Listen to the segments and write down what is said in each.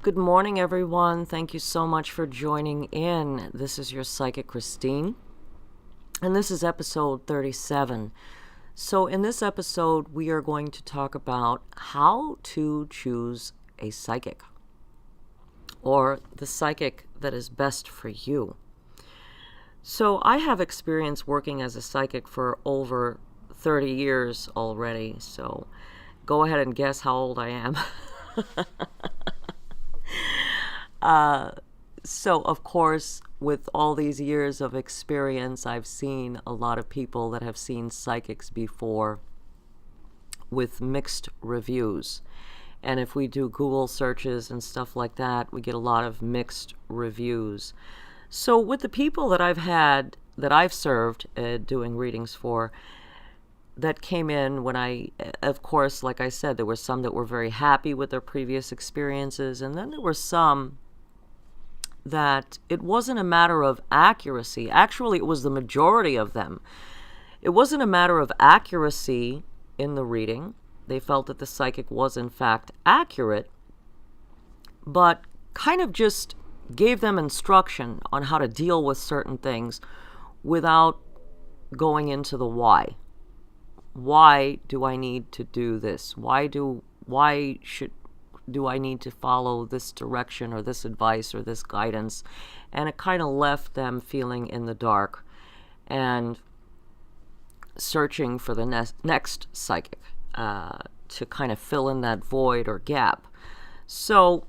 Good morning, everyone. Thank you so much for joining in. This is your Psychic Christine, and this is episode 37. So, in this episode, we are going to talk about how to choose a psychic, or the psychic that is best for you. So, I have experience working as a psychic for over 30 years already, so go ahead and guess how old I am. So, of course, with all these years of experience, I've seen a lot of people that have seen psychics before with mixed reviews. And if we do Google searches and stuff like that, we get a lot of mixed reviews. So with the people that I've served doing readings for, that came in when of course, like I said, there were some that were very happy with their previous experiences, and then there were some that it wasn't a matter of accuracy. Actually, it was the majority of them. It wasn't a matter of accuracy in the reading. They felt that the psychic was, in fact, accurate, but kind of just gave them instruction on how to deal with certain things without going into the why. Why do I need to do this? Why do I need to follow this direction or this advice or this guidance? And it kind of left them feeling in the dark and searching for the next psychic to kind of fill in that void or gap. So,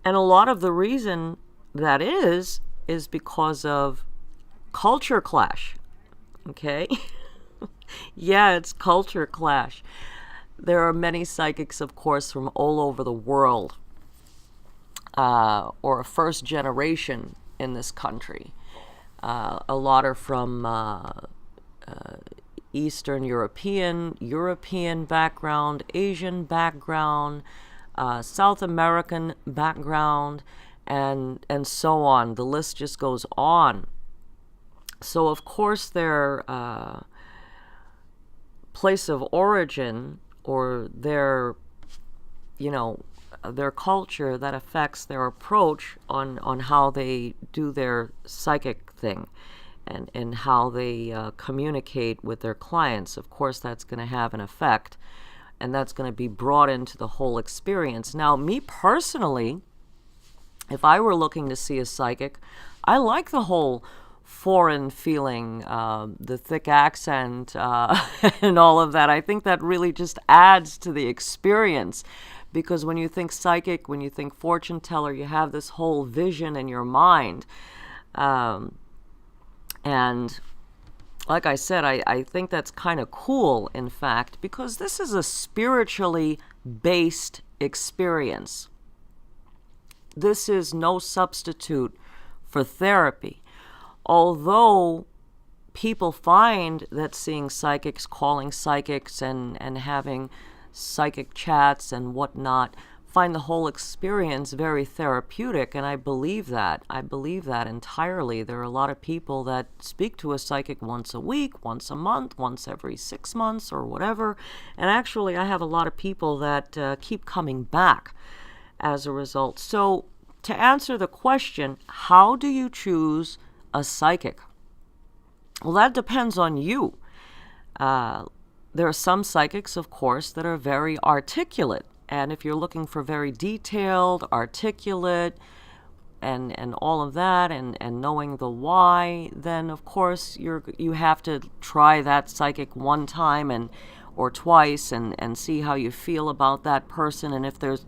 and a lot of the reason that is because of culture clash. Okay? Yeah, it's culture clash. There are many psychics, of course, from all over the world, or a first generation in this country. A lot are from Eastern European background, Asian background, South American background, and so on. The list just goes on. So, of course, their place of origin or their culture, that affects their approach on how they do their psychic thing and how they communicate with their clients. Of course, that's going to have an effect, and that's going to be brought into the whole experience. Now, me personally, if I were looking to see a psychic, I like the whole foreign feeling, the thick accent, and all of that. I think that really just adds to the experience, because when you think psychic, when you think fortune teller, you have this whole vision in your mind. And like I said, I think that's kind of cool, in fact, because this is a spiritually based experience. This is no substitute for therapy. Although people find that seeing psychics, calling psychics, and having psychic chats and whatnot, find the whole experience very therapeutic, and I believe that. I believe that entirely. There are a lot of people that speak to a psychic once a week, once a month, once every 6 months, or whatever. And actually, I have a lot of people that keep coming back as a result. So, to answer the question, how do you choose a psychic? Well, that depends on you. There are some psychics, of course, that are very articulate. And if you're looking for very detailed, articulate, and all of that, and knowing the why, then of course you have to try that psychic one time or twice and see how you feel about that person, and if there's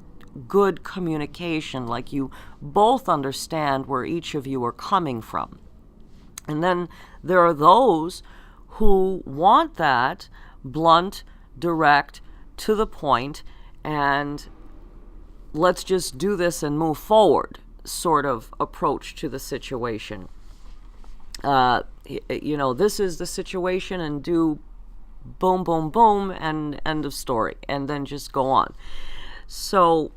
good communication, like you both understand where each of you are coming from. And then there are those who want that blunt, direct, to the point, and let's just do this and move forward sort of approach to the situation. This is the situation, and do boom, boom, boom, and end of story, and then just go on. So,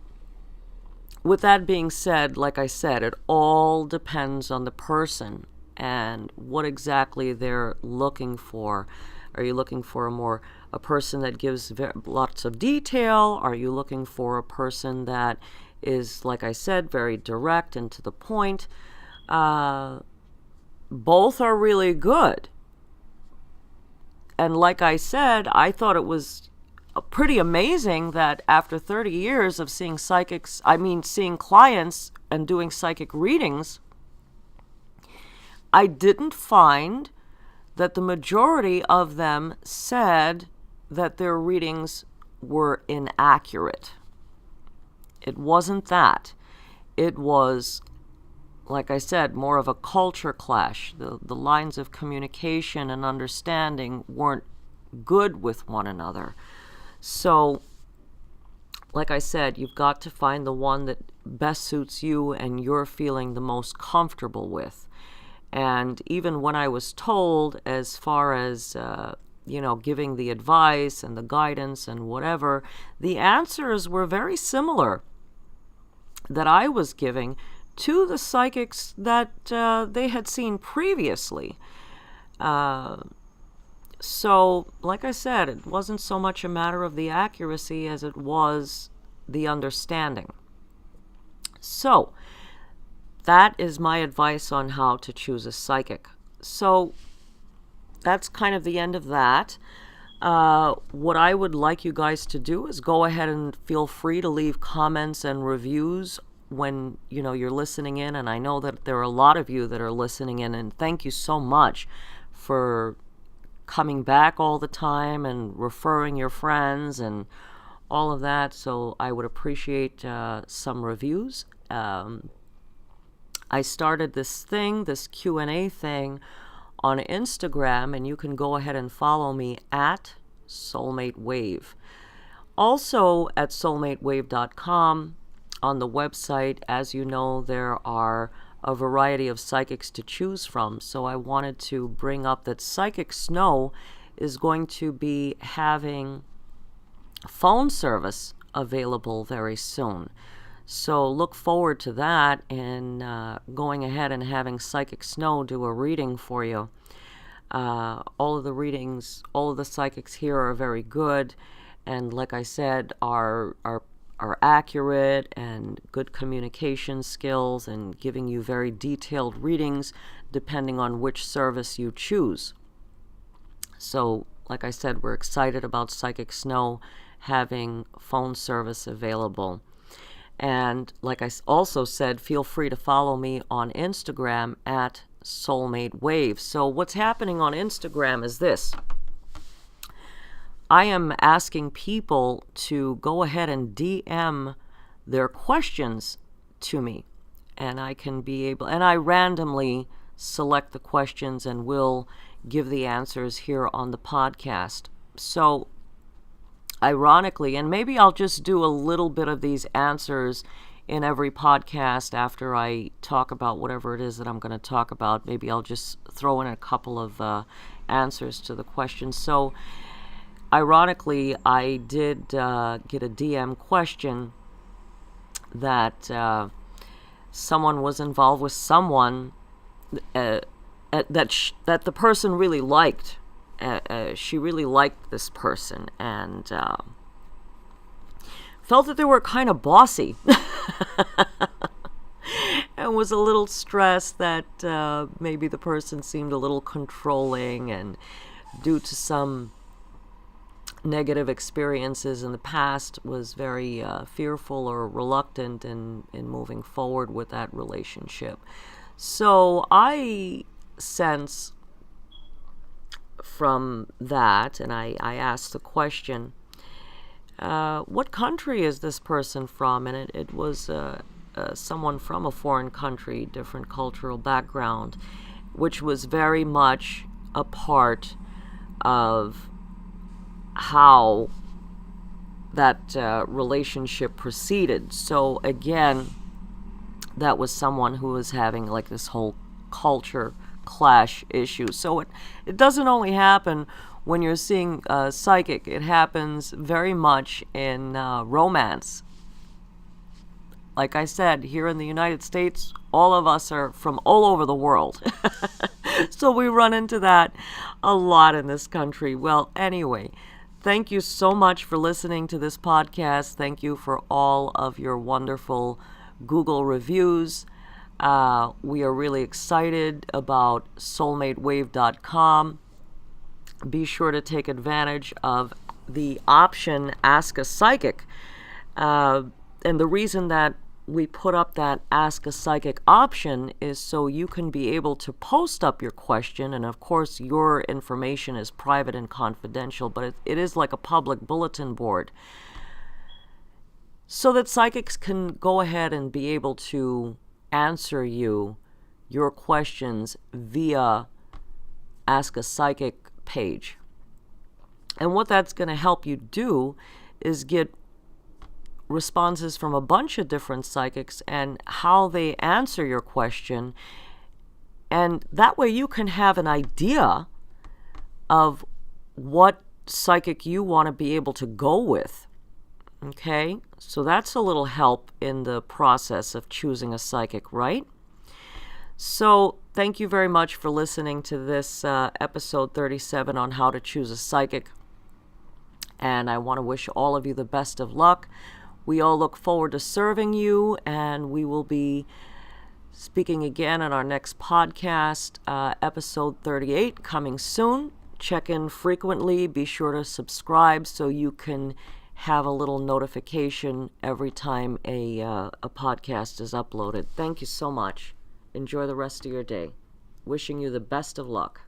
with that being said, like I said, it all depends on the person and what exactly they're looking for. Are you looking for a more a person that gives lots of detail? Are you looking for a person that is, like I said, very direct and to the point? Both are really good. And like I said, I thought it was pretty amazing that after 30 years of seeing seeing clients and doing psychic readings, I didn't find that the majority of them said that their readings were inaccurate. It wasn't that. It was, like I said, more of a culture clash. The lines of communication and understanding weren't good with one another. So, like I said, you've got to find the one that best suits you and you're feeling the most comfortable with. And even when I was told, as far as, giving the advice and the guidance and whatever, the answers were very similar that I was giving to the psychics that they had seen previously. So, like I said, it wasn't so much a matter of the accuracy as it was the understanding. So, that is my advice on how to choose a psychic. So, that's kind of the end of that. What I would like you guys to do is go ahead and feel free to leave comments and reviews when you're listening in, and I know that there are a lot of you that are listening in, and thank you so much for coming back all the time and referring your friends and all of that. So I would appreciate some reviews. I started this Q&A thing on Instagram, and you can go ahead and follow me at Soulmate Wave. Also at soulmatewave.com on the website, as you know, there are a variety of psychics to choose from. So I wanted to bring up that Psychic Snow is going to be having phone service available very soon. So look forward to that and going ahead and having Psychic Snow do a reading for you. All of the psychics here are very good, and like I said, are accurate and good communication skills and giving you very detailed readings depending on which service you choose. So, like I said, we're excited about Psychic Snow having phone service available. And like I also said, feel free to follow me on Instagram at Soulmate Wave. So what's happening on Instagram is this. I am asking people to go ahead and DM their questions to me. And I randomly select the questions and will give the answers here on the podcast. So ironically, and maybe I'll just do a little bit of these answers in every podcast after I talk about whatever it is that I'm going to talk about. Maybe I'll just throw in a couple of answers to the questions. So ironically, I did get a DM question that someone was involved with someone that the person really liked. She really liked this person and felt that they were kind of bossy and was a little stressed that maybe the person seemed a little controlling, and due to some negative experiences in the past was very fearful or reluctant in moving forward with that relationship. So I sense from that, and I asked the question, what country is this person from? And it was someone from a foreign country, different cultural background, which was very much a part of how that relationship proceeded. So again, that was someone who was having like this whole culture clash issue. So it doesn't only happen when you're seeing psychic. It happens very much in romance. Like I said, here in the United States, all of us are from all over the world. So we run into that a lot in this country. Well, anyway, Thank you so much for listening to this podcast. Thank you for all of your wonderful Google reviews. We are really excited about soulmatewave.com. Be sure to take advantage of the option Ask a Psychic. And the reason that we put up that Ask a Psychic option is so you can be able to post up your question. And of course, your information is private and confidential, but it is like a public bulletin board, so that psychics can go ahead and be able to answer your questions via Ask a Psychic page. And what that's going to help you do is get responses from a bunch of different psychics and how they answer your question. And that way you can have an idea of what psychic you want to be able to go with. Okay? So that's a little help in the process of choosing a psychic, right? So thank you very much for listening to this episode 37 on how to choose a psychic. And I want to wish all of you the best of luck. We all look forward to serving you, and we will be speaking again on our next podcast, episode 38, coming soon. Check in frequently. Be sure to subscribe so you can have a little notification every time a podcast is uploaded. Thank you so much. Enjoy the rest of your day. Wishing you the best of luck.